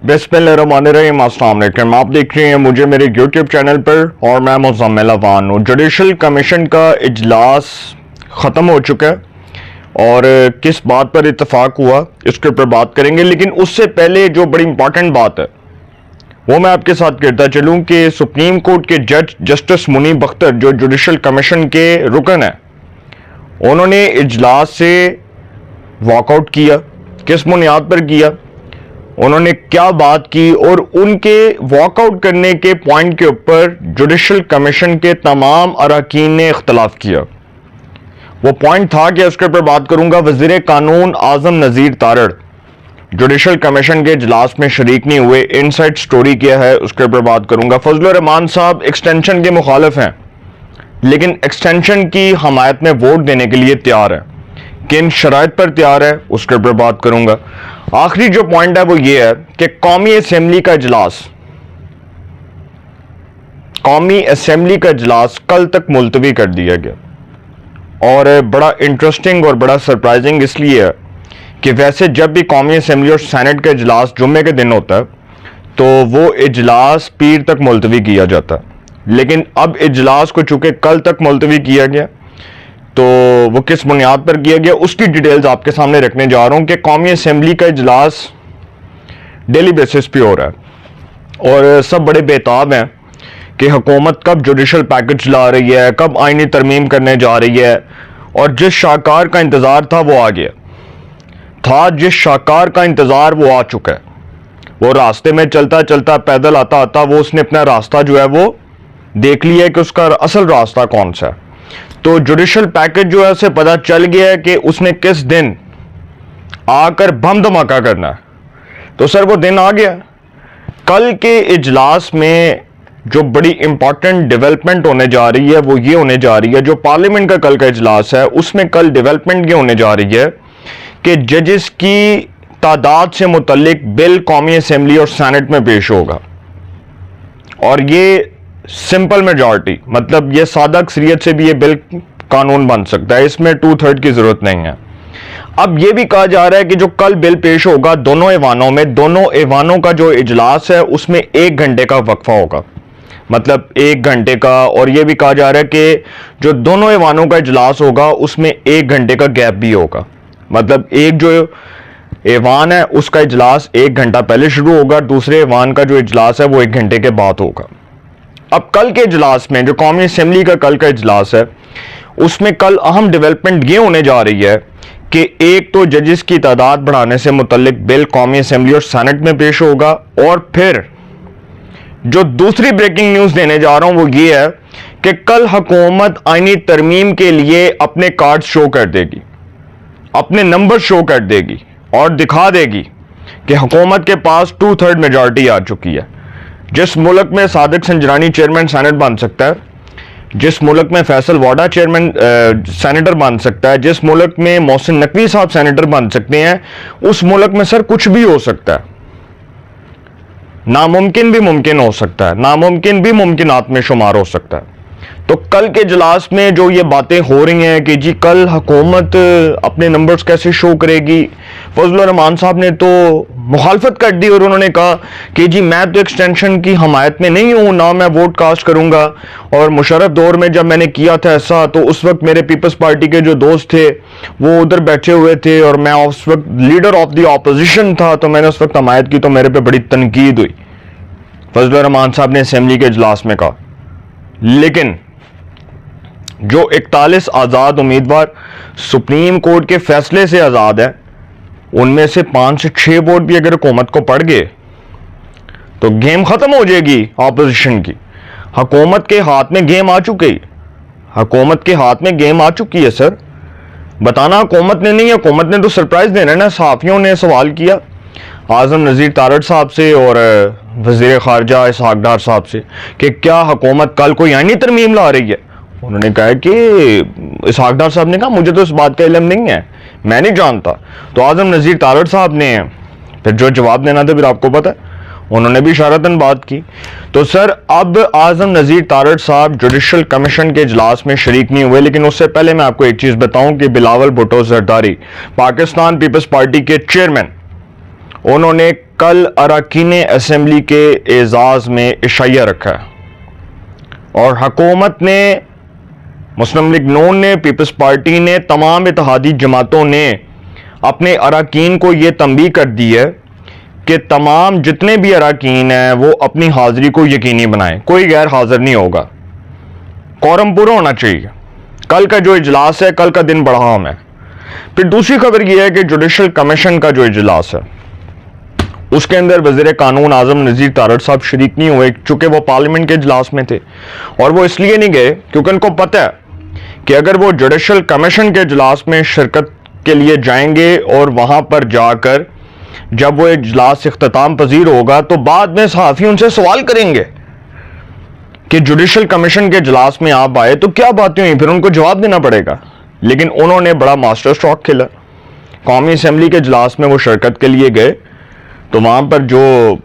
बिस्मिल्लाहिर्रहमानिर्रहीम, अस्सलाम वालेकुम। आप देख रहे हैं मुझे मेरे यूट्यूब चैनल पर और मैं मुज़म्मिल अवान हूँ। जुडिशल कमीशन का इजलास ख़त्म हो चुका है और किस बात पर इत्तफाक हुआ इसके ऊपर बात करेंगे, लेकिन उससे पहले जो बड़ी इंपॉर्टेंट बात है वो मैं आपके साथ कहता चलूँ कि सुप्रीम कोर्ट के जज जस्टिस मुनीब अख्तर जो जुडिशल कमीशन के रुकन हैं, उन्होंने इजलास से वॉकआउट किया। किस बुनियाद पर किया, उन्होंने क्या बात की और उनके वॉकआउट करने के पॉइंट के ऊपर जुडिशल कमीशन के तमाम अरकान ने इख्तलाफ किया। वो पॉइंट था कि उसके ऊपर बात करूंगा। वज़ीर कानून आज़म नज़ीर तारड़ जुडिशल कमीशन के इजलास में शरीक नहीं हुए, इनसाइड स्टोरी क्या है उसके ऊपर बात करूंगा। फजलुर रहमान साहब एक्सटेंशन के मुखालिफ हैं, लेकिन एक्सटेंशन की हमायत में वोट देने के लिए तैयार है। किन शराइत पर तैयार है उसके ऊपर बात करूंगा। आखिरी जो पॉइंट है वो ये है कि कौमी असेंबली का इजलास कल तक मुलतवी कर दिया गया। और बड़ा इंटरेस्टिंग और बड़ा सरप्राइजिंग इसलिए है कि वैसे जब भी कौमी असेंबली और सेनेट का इजलास जुम्मे के दिन होता है तो वो इजलास पीर तक मुलतवी किया जाता है, लेकिन अब इजलास को चूंकि कल तक मुलतवी किया गया तो वो किस बुनियाद पर किया गया उसकी डिटेल्स आपके सामने रखने जा रहा हूं कि कौमी असेंबली का इजलास डेली बेसिस पे हो रहा है और सब बड़े बेताब हैं कि हुकूमत कब जुडिशल पैकेज ला रही है, कब आईनी तरमीम करने जा रही है। और जिस शाहकार का इंतज़ार था वो आ गया था, जिस शाहकार का इंतज़ार वो आ चुका है। वो रास्ते में चलता चलता पैदल आता आता वो उसने अपना रास्ता जो है वो देख लिया है कि उसका असल रास्ता कौन सा है। तो जुडिशल पैकेज जो है उसे पता चल गया है कि उसने किस दिन आकर बम धमाका करना है, तो सर वो दिन आ गया। कल के इजलास में जो बड़ी इंपॉर्टेंट डेवलपमेंट होने जा रही है वो ये होने जा रही है, जो पार्लियामेंट का कल का इजलास है उसमें कल डेवलपमेंट ये होने जा रही है कि जजेस की तादाद से मुतल्लिक बिल कौमी असेंबली और सेनेट में पेश होगा और ये सिंपल मेजॉरिटी, मतलब ये सादा अक्सरियत से भी ये बिल कानून बन सकता है, इसमें 2/3 की जरूरत नहीं है। अब ये भी कहा जा रहा है कि जो कल बिल पेश होगा दोनों ऐवानों में, दोनों ऐवानों का जो इजलास है उसमें 1 घंटे का वक्फा होगा, मतलब 1 घंटे का। और ये भी कहा जा रहा है कि जो दोनों ऐवानों का इजलास होगा उसमें 1 घंटे का गैप भी होगा, मतलब एक जो ऐवान है उसका इजलास 1 घंटा पहले शुरू होगा, दूसरे ऐवान का जो इजलास है वो 1 घंटे के बाद होगा। अब कल के इजलास में जो कौमी असेंबली का कल का इजलास है उसमें कल अहम डेवलपमेंट ये होने जा रही है कि एक तो जजेस की तादाद बढ़ाने से मुतल्लिक बिल कौमी असेंबली और सेनेट में पेश होगा, और फिर जो दूसरी ब्रेकिंग न्यूज देने जा रहा हूं वो ये है कि कल हुकूमत आईनी तरमीम के लिए अपने कार्ड शो कर देगी, अपने नंबर शो कर देगी और दिखा देगी कि हुकूमत के पास 2/3 मेजॉरिटी आ चुकी है। जिस मुल्क में सादिक संजरानी चेयरमैन सेनेट बन सकता है, जिस मुल्क में फैसल वाडा चेयरमैन सेनेटर बन सकता है, जिस मुल्क में मोहसिन नकवी साहब सेनेटर बन सकते हैं, उस मुल्क में सर कुछ भी हो सकता है। नामुमकिन भी मुमकिन हो सकता है, नामुमकिन भी मुमकिनात में शुमार हो सकता है। तो कल के इजलास में जो ये बातें हो रही हैं कि जी कल हुकूमत अपने नंबर्स कैसे शो करेगी, फजलुर रहमान साहब ने तो मुखालफत कर दी और उन्होंने कहा कि जी मैं तो एक्सटेंशन की हमायत में नहीं हूं, ना मैं वोट कास्ट करूंगा। और मुशर्रफ दौर में जब मैंने किया था ऐसा तो उस वक्त मेरे पीपल्स पार्टी के जो दोस्त थे वो उधर बैठे हुए थे और मैं उस वक्त लीडर ऑफ द ऑपोजिशन था, तो मैंने उस वक्त हमायत की तो मेरे पे बड़ी तनकीद हुई, फजलुर रहमान साहब ने असेंबली के इजलास में कहा। लेकिन जो 41 आज़ाद उम्मीदवार सुप्रीम कोर्ट के फैसले से आज़ाद है उनमें से 5 से 6 वोट भी अगर हुकूमत को पड़ गए तो गेम खत्म हो जाएगी ऑपोजिशन की। हुकूमत के हाथ में गेम आ चुकी, हुकूमत के हाथ में गेम आ चुकी है सर। बताना हुकूमत ने नहीं है, हुकूमत ने तो सरप्राइज देना ना। सहाफियों ने सवाल किया आज़म नज़ीर तारड़ साहब से और वज़ीर ख़ारजा इसहाक डार साहब से कि क्या हुकूमत कल कोई आईनी तरमीम ला रही है। उन्होंने कहा कि इसहाक डार साहब ने कहा मुझे तो इस बात का इल्म नहीं है, मैं नहीं जानता। तो आज़म नज़ीर तारड़ साहब ने फिर जो जवाब देना था फिर आपको पता है, उन्होंने भी इशारतन बात की। तो सर अब आज़म नज़ीर तारड़ साहब जुडिशल कमीशन के इजलास में शरीक नहीं हुए, लेकिन उससे पहले मैं आपको एक चीज़ बताऊं कि बिलावल भुट्टो जरदारी पाकिस्तान पीपल्स पार्टी के चेयरमैन उन्होंने कल अरकान असम्बली के एजाज़ में इशाया रखा है और हुकूमत ने, मुस्लिम लीग नून ने, पीपल्स पार्टी ने, तमाम इत्तेहादी जमातों ने अपने अरकान को ये तंबीह कर दी है कि तमाम जितने भी अरकान हैं वो अपनी हाज़िरी को यकीनी बनाएं, कोई गैर हाज़िर नहीं होगा, कोरम पूरा होना चाहिए। कल का जो इजलास है, कल का दिन बड़ा अहम है। फिर दूसरी खबर यह है कि जुडिशल कमीशन का जो इजलास है उसके अंदर वज़ीर कानून आज़म नज़ीर तारड़ साहब शरीक नहीं हुए, चूँकि वो पार्लियामेंट के इजलास में थे और वो इसलिए नहीं गए क्योंकि उनको पता है कि अगर वो जुडिशल कमीशन के इजलास में शिरकत के लिए जाएंगे और वहाँ पर जाकर जब वो इजलास इख्तिताम पजीर होगा तो बाद में सहाफ़ी उनसे सवाल करेंगे कि जुडिशल कमीशन के इजलास में आप आए तो क्या बातें हुई, फिर उनको जवाब देना पड़ेगा। लेकिन उन्होंने बड़ा मास्टर स्ट्रोक खेला, कौमी असम्बली के इजलास में वो शिरकत के लिए गए तो वहाँ पर जो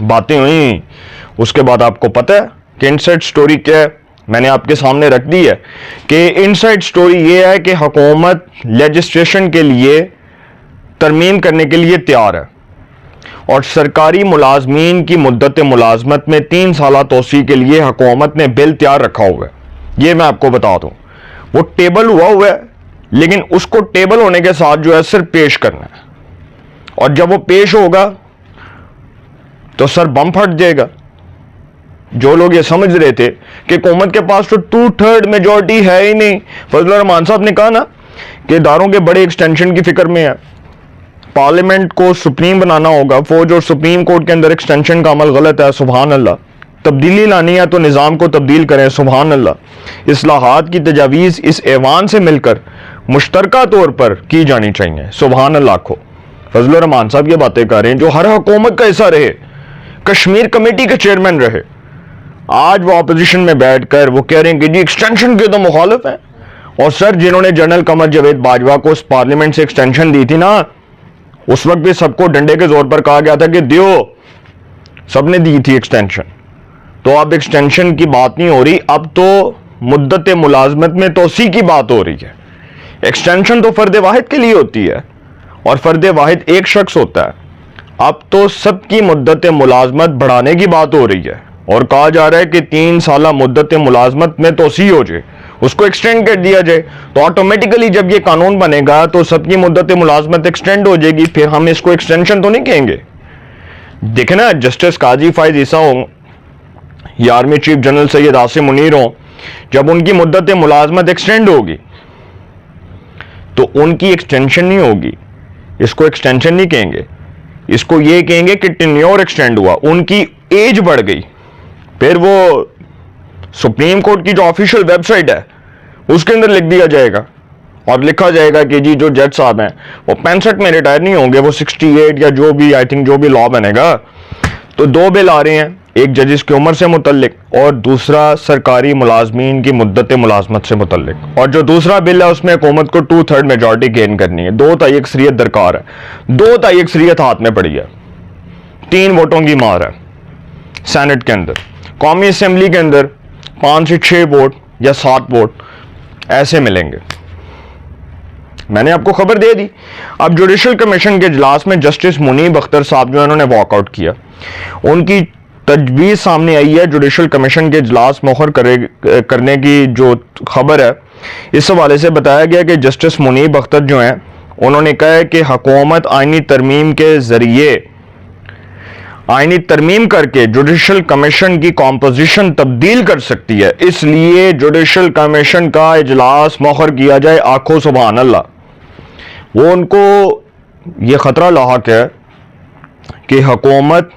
बातें हुई उसके बाद आपको पता है कि इनसाइड स्टोरी क्या है, मैंने आपके सामने रख दी है कि इनसाइड स्टोरी ये है कि हुकूमत लेजिस्लेशन के लिए तरमीम करने के लिए तैयार है और सरकारी मुलाजमीन की मुद्दत मुलाजमत में 3 साल तोसी के लिए हुकूमत ने बिल तैयार रखा हुआ है। ये मैं आपको बता दूं, वो टेबल हुआ है लेकिन उसको टेबल होने के साथ जो है सिर्फ पेश करना है और जब वो पेश होगा तो सर बम फट जाएगा। जो लोग ये समझ रहे थे कि हुकूमत के पास तो 2/3 मेजॉरिटी है ही नहीं, फजल रहमान साहब ने कहा ना कि इदारों के बड़े एक्सटेंशन की फिक्र में है, पार्लियामेंट को सुप्रीम बनाना होगा, फौज और सुप्रीम कोर्ट के अंदर एक्सटेंशन का अमल गलत है, सुभान अल्लाह, तब्दीली लानी है तो निज़ाम को तब्दील करें, सुभान अल्लाह, इस्लाहात की तजावीज़ इस ऐवान से मिलकर मुश्तरका तौर पर की जानी चाहिए, सुभान अल्लाह को। फजल रहमान साहब ये बातें कर रहे हैं जो हर हुकूमत का हिस्सा रहे, कश्मीर कमेटी के चेयरमैन रहे, आज वो अपोजिशन में बैठकर वो कह रहे हैं कि जी एक्सटेंशन के तो मुखालिफ हैं। और सर जिन्होंने जनरल कमर जावेद बाजवा को उस पार्लियामेंट से एक्सटेंशन दी थी ना, उस वक्त भी सबको डंडे के जोर पर कहा गया था कि दियो, सबने दी थी एक्सटेंशन। तो अब एक्सटेंशन की बात नहीं हो रही, अब तो मुद्दत मुलाजमत में तोसी की बात हो रही है। एक्सटेंशन तो फर्द वाहिद के लिए होती है और फर्द वाहिद एक शख्स होता है, अब तो सबकी मुद्दत मुलाजमत बढ़ाने की बात हो रही है और कहा जा रहा है कि 3 साल मुद्दत मुलाजमत में तोसी हो जाए, उसको एक्सटेंड कर दिया जाए, तो ऑटोमेटिकली जब ये कानून बनेगा तो सबकी मुद्दत मुलाजमत एक्सटेंड हो जाएगी, फिर हम इसको एक्सटेंशन तो नहीं कहेंगे। देखना, जस्टिस काजी फायज ईसा हो या army chief general Syed Asim Munir हो, जब उनकी मुद्दत मुलाजमत एक्सटेंड होगी तो उनकी एक्सटेंशन नहीं होगी, इसको एक्सटेंशन नहीं कहेंगे, इसको ये कहेंगे कि टेन्योर एक्सटेंड हुआ, उनकी एज बढ़ गई। फिर वो सुप्रीम कोर्ट की जो ऑफिशियल वेबसाइट है उसके अंदर लिख दिया जाएगा और लिखा जाएगा कि जी जो जज साहब हैं वो 65 में रिटायर नहीं होंगे, वो 68 या जो भी, आई थिंक जो भी लॉ बनेगा। तो 2 बिल आ रहे हैं, एक जजिस की उम्र से मुतल्लिक और दूसरा सरकारी मुलाजमीन की मुद्दत मुलाजमत से मुतल्लिक। और जो दूसरा बिल है उसमें हुकूमत को 2/3 मेजॉरिटी गेन करनी है, 2 ताई अक्सरियत दरकार है, 2 ताई अक्सरियत हाथ में पड़ी है, 3 वोटों की मार है सेनेट के अंदर। कौमी असम्बली के अंदर 5 से 6 वोट या 7 वोट ऐसे मिलेंगे। मैंने आपको खबर दे दी। अब जुडिशल कमीशन के इजलास में जस्टिस मुनीब अख्तर साहब जो है उन्होंने वॉकआउट किया, उनकी तजवीज़ सामने आई है। जुडिशल कमीशन के इजलास मुखर करने की जो खबर है, इस हवाले से बताया गया कि जस्टिस मुनीब अख्तर जो हैं उन्होंने कहा है कि हुकूमत आइनी तरमीम के जरिए, आइनी तरमीम करके जुडिशल कमीशन की कॉम्पोजिशन तब्दील कर सकती है, इसलिए जुडिशल कमीशन का इजलास मुखर किया जाए। आखो सुभान अल्लाह। वो उनको ये खतरा लाहक है कि हुकूमत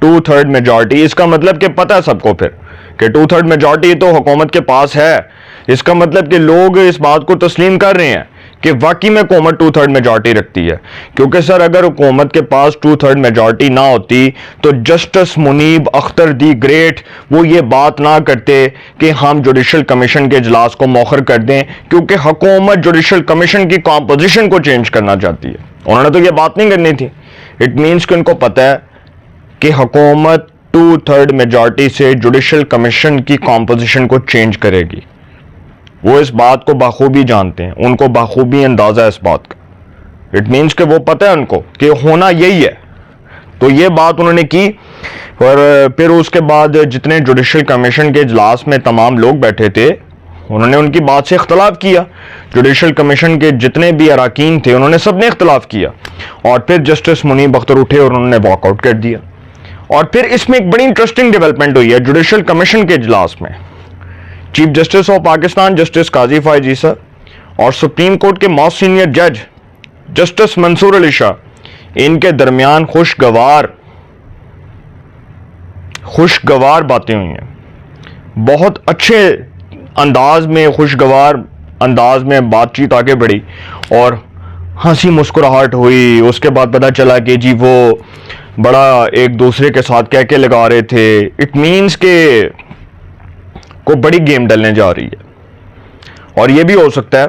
2/3 मेजॉरिटी, इसका मतलब कि पता है सबको फिर कि 2/3 मेजॉरिटी तो हुकूमत के पास है, इसका मतलब कि लोग इस बात को तस्लीम कर रहे हैं कि वाकई में हुकूमत 2/3 मेजॉरिटी रखती है। क्योंकि सर अगर हुकूमत के पास 2/3 मेजॉरिटी ना होती तो justice Munib Akhtar the great वो ये बात ना करते कि हम जुडिशल कमीशन के इजलास को मौखर कर दें, क्योंकि हुकूमत जुडिशल कमीशन की कॉम्पोजिशन को चेंज करना चाहती है। उन्होंने तो ये बात नहीं करनी थी। इट मीन्स कि उनको पता है कि हुकूमत 2/3 मेजॉरिटी से जुडिशल कमीशन की कॉम्पोजिशन को चेंज करेगी। वो इस बात को बाखूबी जानते हैं, उनको बाखूबी अंदाजा है इस बात का। इट मीन्स कि वो पता है उनको कि होना यही है। तो ये बात उन्होंने की और फिर उसके बाद जितने जुडिशल कमीशन के इजलास में तमाम लोग बैठे थे उन्होंने उनकी बात से इख्तलाफ किया। जुडिशल कमीशन के जितने भी अरकान थे उन्होंने सब ने इख्तलाफ किया और फिर जस्टिस मुनीब अख्तर उठे और उन्होंने वॉकआउट कर दिया। और फिर इसमें एक बड़ी इंटरेस्टिंग डेवलपमेंट हुई है जुडिशल कमीशन के इजलास में। Chief justice of Pakistan justice Qazi Faez Isa और सुप्रीम कोर्ट के मोस्ट सीनियर जज जस्टिस मंसूर अली शाह, इनके दरमियान खुशगवार बातें हुई हैं। बहुत अच्छे अंदाज में, खुशगवार अंदाज में बातचीत आगे बढ़ी और हंसी मुस्कुराहट हुई। उसके बाद पता चला कि जी वो बड़ा एक दूसरे के साथ कह के लगा रहे थे। इट मीन्स के को बड़ी गेम डलने जा रही है। और ये भी हो सकता है,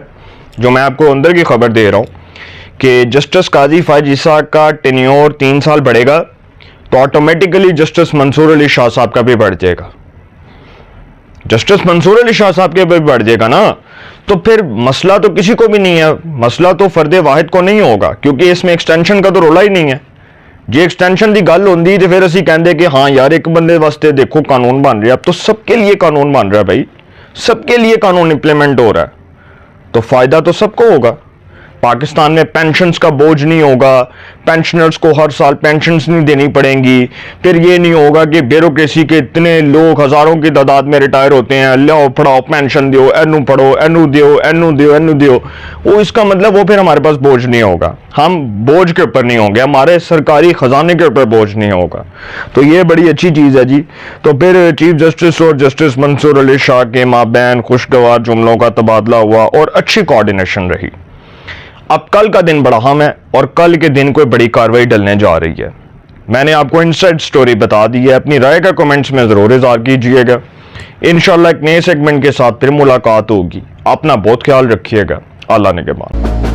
जो मैं आपको अंदर की खबर दे रहा हूं, कि जस्टिस काजी फायज ईसा का टेन्योर 3 साल बढ़ेगा तो ऑटोमेटिकली जस्टिस मंसूर अली शाह साहब का भी बढ़ जाएगा। जस्टिस मंसूर अली शाह साहब के भी बढ़ जाएगा ना, तो फिर मसला तो किसी को भी नहीं है, मसला तो फर्द वाहिद को नहीं होगा, क्योंकि इसमें एक्सटेंशन का तो रोला ही नहीं है। जे एक्सटेंशन की गल होंदी तो फिर असी कहते कि हाँ यार एक बंदे वास्ते देखो कानून बन रहा है। अब तो सबके लिए कानून बन रहा है भाई, सबके लिए कानून इंप्लीमेंट हो रहा है, तो फायदा तो सबको होगा। पाकिस्तान में पेंशन्स का बोझ नहीं होगा, पेंशनर्स को हर साल पेंशन्स नहीं देनी पड़ेंगी। फिर ये नहीं होगा कि ब्यूरोक्रेसी के इतने लोग हजारों की तादाद में रिटायर होते हैं, लो पढ़ाओ पेंशन दियो, एनू पढ़ो, एनू दियो, एनू दियो, एनू दियो। वो इसका मतलब वो फिर हमारे पास बोझ नहीं होगा, हम बोझ के ऊपर नहीं होंगे, हमारे सरकारी खजाने के ऊपर बोझ नहीं होगा। तो ये बड़ी अच्छी चीज़ है जी। तो फिर चीफ जस्टिस और जस्टिस मंसूर अली शाह के माबैन खुशगवार जुमलों का तबादला हुआ और अच्छी कोऑर्डिनेशन रही। अब कल का दिन बड़ा अहम है और कल के दिन कोई बड़ी कार्रवाई डलने जा रही है। मैंने आपको इनसाइड स्टोरी बता दी है, अपनी राय का कमेंट्स में ज़रूर इज़हार कीजिएगा। इंशाल्लाह एक नए सेगमेंट के साथ फिर मुलाकात होगी। अपना बहुत ख्याल रखिएगा। अल्लाह ने के बाद।